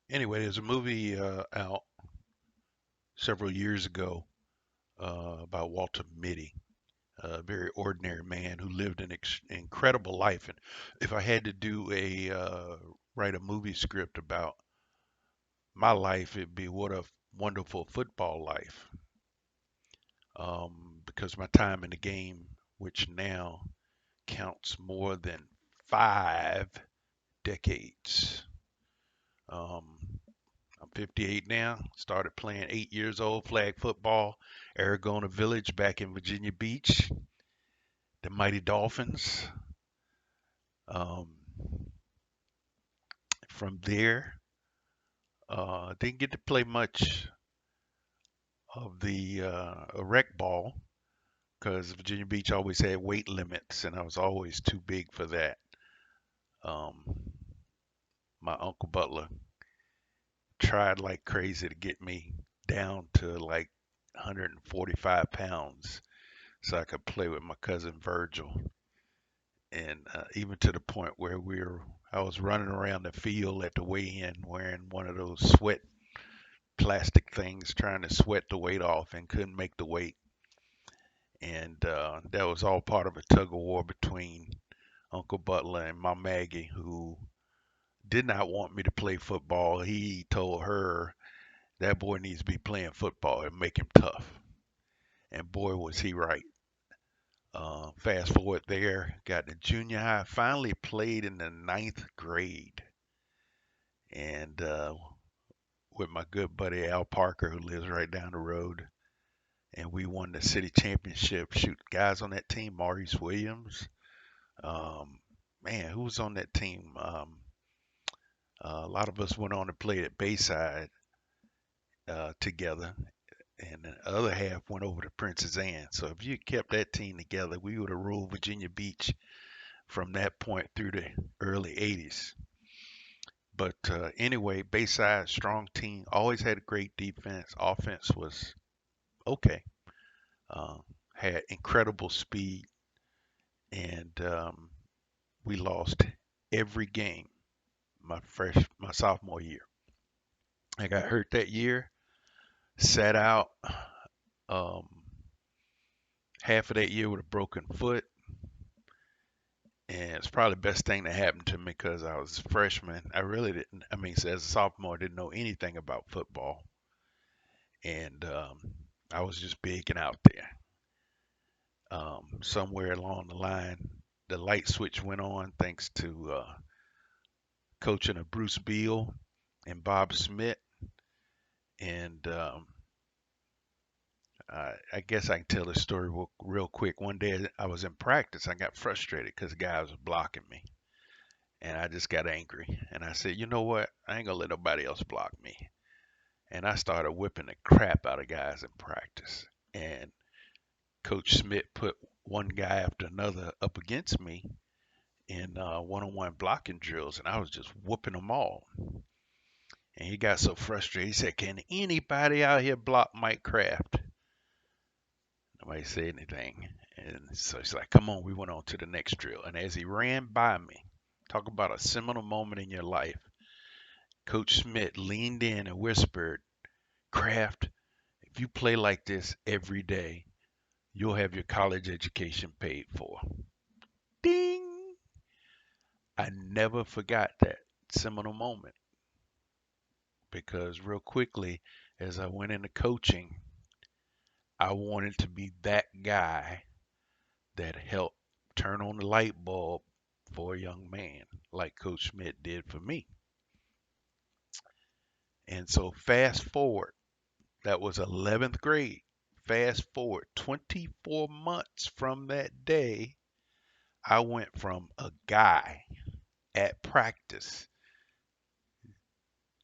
Anyway, there's a movie out several years ago about Walter Mitty, a very ordinary man who lived an incredible life. And if I had to do a write a movie script about my life, it'd be what a wonderful football life. Because my time in the game, which now counts more than 5 decades. Um, I'm 58 now. Started playing 8 years old flag football, Aragona Village back in Virginia Beach, the Mighty Dolphins. Um, from there, didn't get to play much of the rec ball because Virginia Beach always had weight limits, and I was always too big for that. Um, my uncle Butler tried like crazy to get me down to like 145 pounds so I could play with my cousin Virgil. And even to the point where I was running around the field at the weigh-in wearing one of those sweat plastic things, trying to sweat the weight off, and couldn't make the weight. And that was all part of a tug of war between Uncle Butler and my Maggie, who did not want me to play football. He told her that boy needs to be playing football and make him tough. And boy, was he right. Fast forward there, got to junior high, finally played in the ninth grade. And with my good buddy Al Parker, who lives right down the road. And we won the city championship. Shoot, guys on that team, Maurice Williams. Um, man, who was on that team? A lot of us went on to play at Bayside together, and the other half went over to Princess Anne. So if you kept that team together, we would have ruled Virginia Beach from that point through the early 80s. But anyway, Bayside, strong team, always had a great defense. Offense was okay. Uh, had incredible speed, and we lost every game my sophomore year. I got hurt that year, sat out um, half of that year with a broken foot, and it's probably the best thing that happened to me because I was a freshman. I really didn't. I mean, so as a sophomore, I didn't know anything about football, and I was just big and out there. Somewhere along the line, the light switch went on thanks to coaching of Bruce Beal and Bob Smith, and I guess I can tell the story real quick. One day I was in practice. I got frustrated because the guy was blocking me. And I just got angry. And I said, you know what? I ain't going to let nobody else block me. And I started whipping the crap out of guys in practice. And Coach Smith put one guy after another up against me in one-on-one blocking drills. And I was just whooping them all. And he got so frustrated. He said, can anybody out here block Mike Kraft? Nobody said anything. And so he's like, come on, we went on to the next drill. And as he ran by me, talk about a seminal moment in your life, Coach Smith leaned in and whispered, Kraft, if you play like this every day, you'll have your college education paid for. Ding! I never forgot that seminal moment because real quickly, as I went into coaching, I wanted to be that guy that helped turn on the light bulb for a young man like Coach Schmidt did for me. And so fast forward, that was 11th grade. Fast forward 24 months from that day, I went from a guy at practice,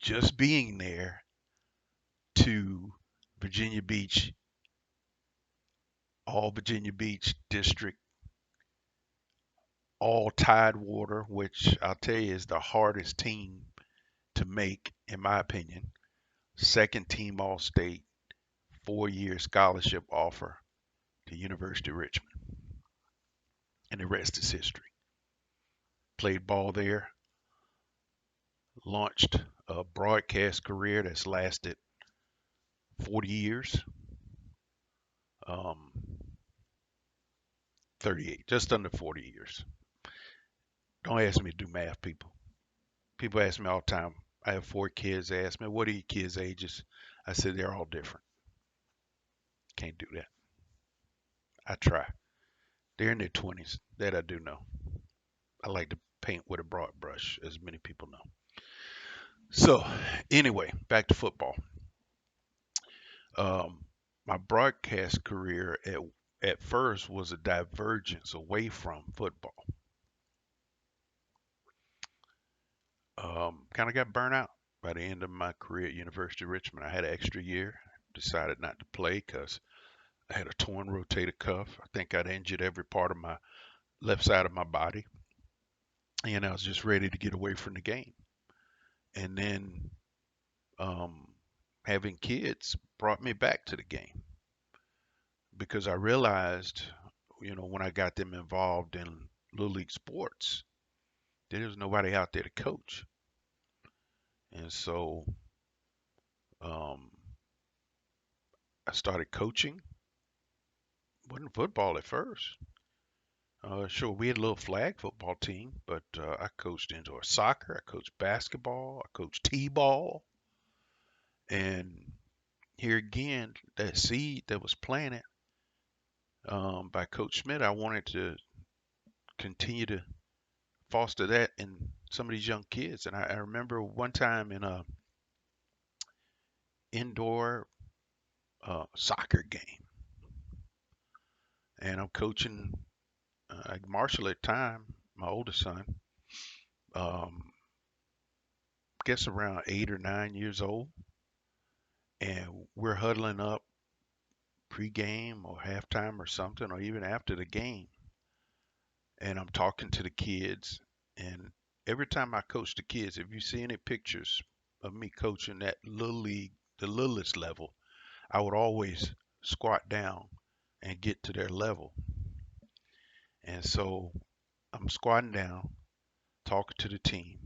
just being there, to Virginia Beach, all Virginia Beach district, all Tidewater, which I'll tell you is the hardest team to make, in my opinion. Second team All State, 4 year scholarship offer to University of Richmond. And the rest is history. Played ball there, launched a broadcast career that's lasted 40 years, um, 38, just under 40 years. Don't ask me to do math, people. People ask me all the time. I have 4 kids. They ask me, what are your kids' ages? I said, they're all different. Can't do that. I try. They're in their 20s. That I do know. I like to paint with a broad brush, as many people know. So, anyway, back to football. Um, my broadcast career at first was a divergence away from football. Kind of got burnt out by the end of my career at University of Richmond. I had an extra year, decided not to play because I had a torn rotator cuff. I think I'd injured every part of my left side of my body, and I was just ready to get away from the game. And then um, having kids brought me back to the game because I realized, when I got them involved in little league sports, there was nobody out there to coach. And so um, I started coaching. Wasn't football at first. Sure, we had a little flag football team, but I coached indoor soccer, I coached basketball, I coached t-ball, and here again, that seed that was planted by Coach Smith, I wanted to continue to foster that in some of these young kids. And I remember one time in a indoor soccer game, and I'm coaching Marshall at the time, my oldest son, um, guess around 8 or 9 years old, and we're huddling up pregame or halftime or something, or even after the game, and I'm talking to the kids. And every time I coach the kids, if you see any pictures of me coaching that little league, the littlest level, I would always squat down and get to their level. And so I'm squatting down, talking to the team,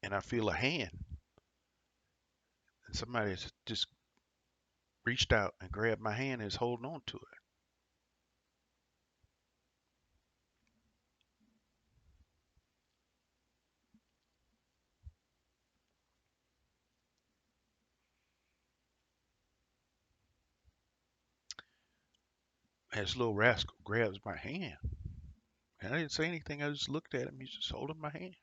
and I feel a hand, and somebody has just reached out and grabbed my hand and is holding on to it. And this little rascal grabs my hand. And I didn't say anything. I just looked at him. He's just holding my hand.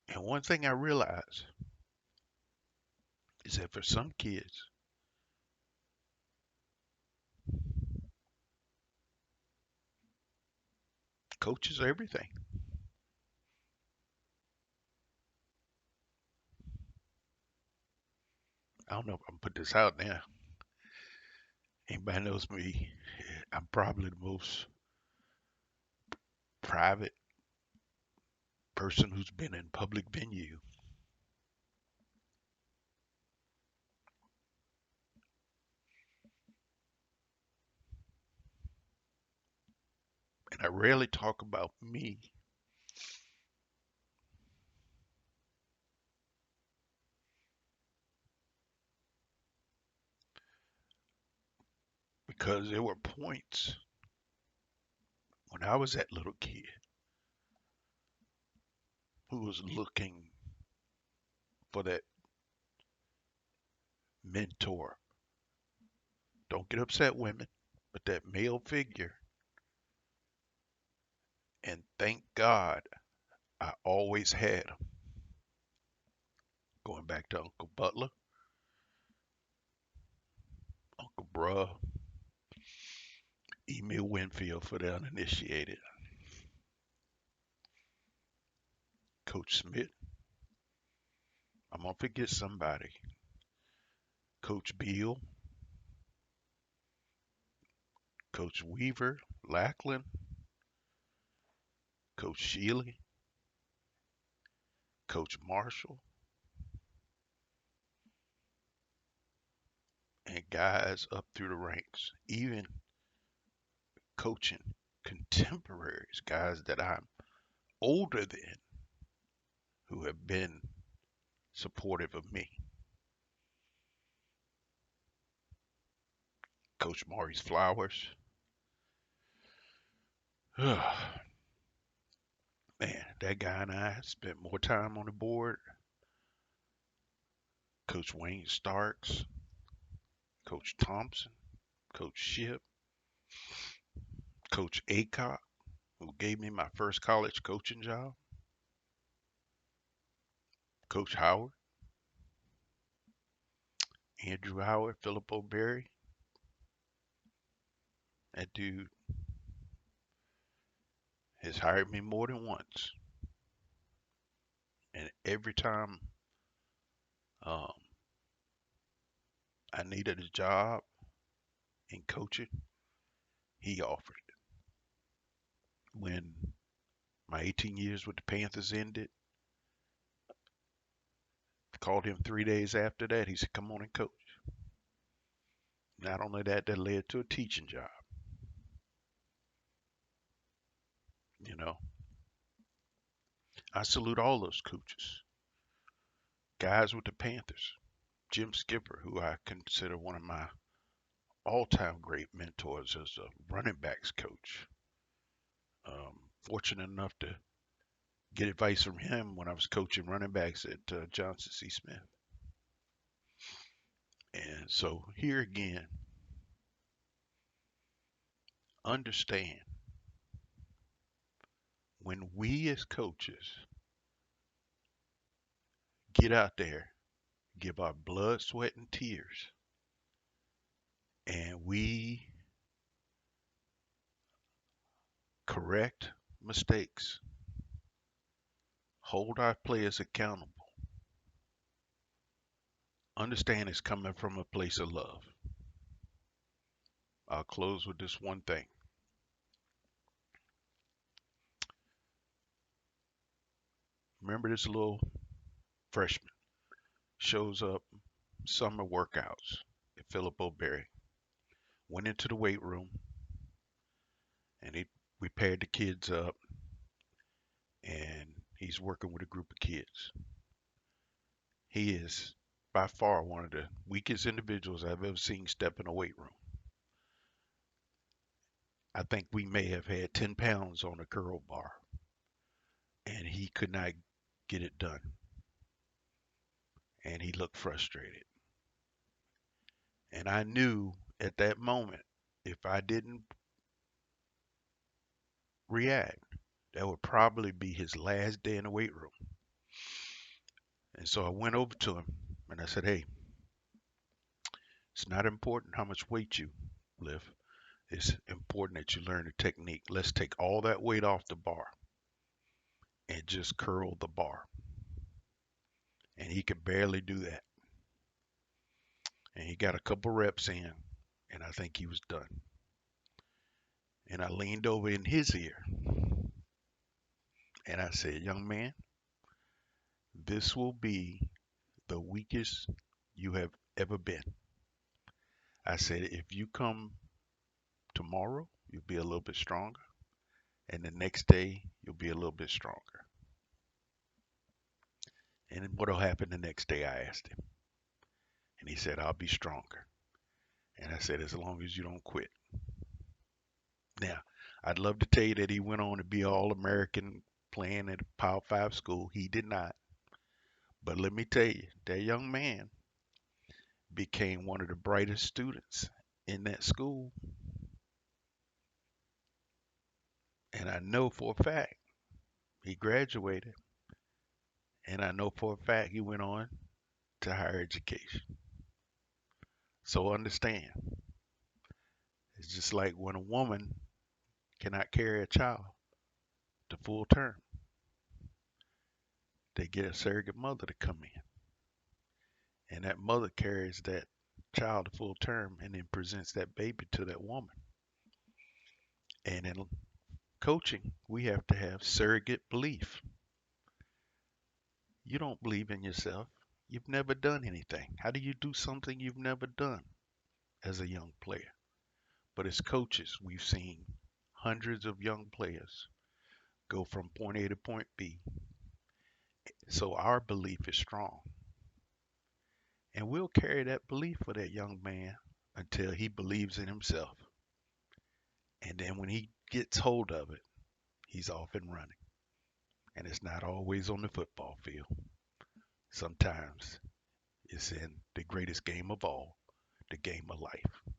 And one thing I realized is that for some kids, coach is everything. I don't know if I'm put this out there. Anybody knows me, I'm probably the most private person who's been in public venue. And I rarely talk about me because there were points when I was that little kid who was looking for that mentor. Don't get upset, women, but that male figure. And thank God I always had him. Going back to Uncle Butler, Uncle Bruh, Emil Winfield for the uninitiated, Coach Smith. I'm gonna forget somebody. Coach Beal, Coach Weaver, Lackland, Coach Shealy, Coach Marshall, and guys up through the ranks, even coaching contemporaries, guys that I'm older than, who have been supportive of me. Coach Maurice Flowers. Man, that guy and I spent more time on the board. Coach Wayne Starks, Coach Thompson, Coach Ship, Coach Acock, who gave me my first college coaching job, Coach Howard, Andrew Howard, Philip O'Berry. That dude has hired me more than once. And every time um, I needed a job in coaching, he offered it. When my 18 years with the Panthers ended, called him 3 days after that. He said, "Come on and coach." Not only that, that led to a teaching job. You know, I salute all those coaches, guys with the Panthers. Jim Skipper, who I consider one of my all-time great mentors as a running backs coach. Fortunate enough to get advice from him when I was coaching running backs at Johnson C. Smith. And so here again, understand when we as coaches get out there, give our blood, sweat, and tears, and we correct mistakes, hold our players accountable, understand it's coming from a place of love. I'll close with this one thing. Remember this little freshman shows up summer workouts at Philip O'Berry, went into the weight room, and we paired the kids up, and he's working with a group of kids. He is by far one of the weakest individuals I've ever seen step in a weight room. I think we may have had 10 pounds on a curl bar, and he could not get it done. And he looked frustrated. And I knew at that moment, if I didn't react, that would probably be his last day in the weight room. And so I went over to him and I said, "Hey, it's not important how much weight you lift. It's important that you learn the technique. Let's take all that weight off the bar and just curl the bar." And he could barely do that. And he got a couple reps in, and I think he was done. And I leaned over in his ear and I said, "Young man, this will be the weakest you have ever been." I said, "If you come tomorrow, you'll be a little bit stronger. And the next day, you'll be a little bit stronger." And what'll happen the next day? I asked him. And he said, "I'll be stronger." And I said, "As long as you don't quit." Now, I'd love to tell you that he went on to be All American playing at a Power 5 school. He did not. But let me tell you, that young man became one of the brightest students in that school. And I know for a fact he graduated. And I know for a fact he went on to higher education. So understand, it's just like when a woman cannot carry a child to full term, they get a surrogate mother to come in. And that mother carries that child to full term and then presents that baby to that woman. And in coaching, we have to have surrogate belief. You don't believe in yourself. You've never done anything. How do you do something you've never done as a young player? But as coaches, we've seen hundreds of young players go from point A to point B. So our belief is strong. And we'll carry that belief for that young man until he believes in himself. And then when he gets hold of it, he's off and running. And it's not always on the football field. Sometimes it's in the greatest game of all, the game of life.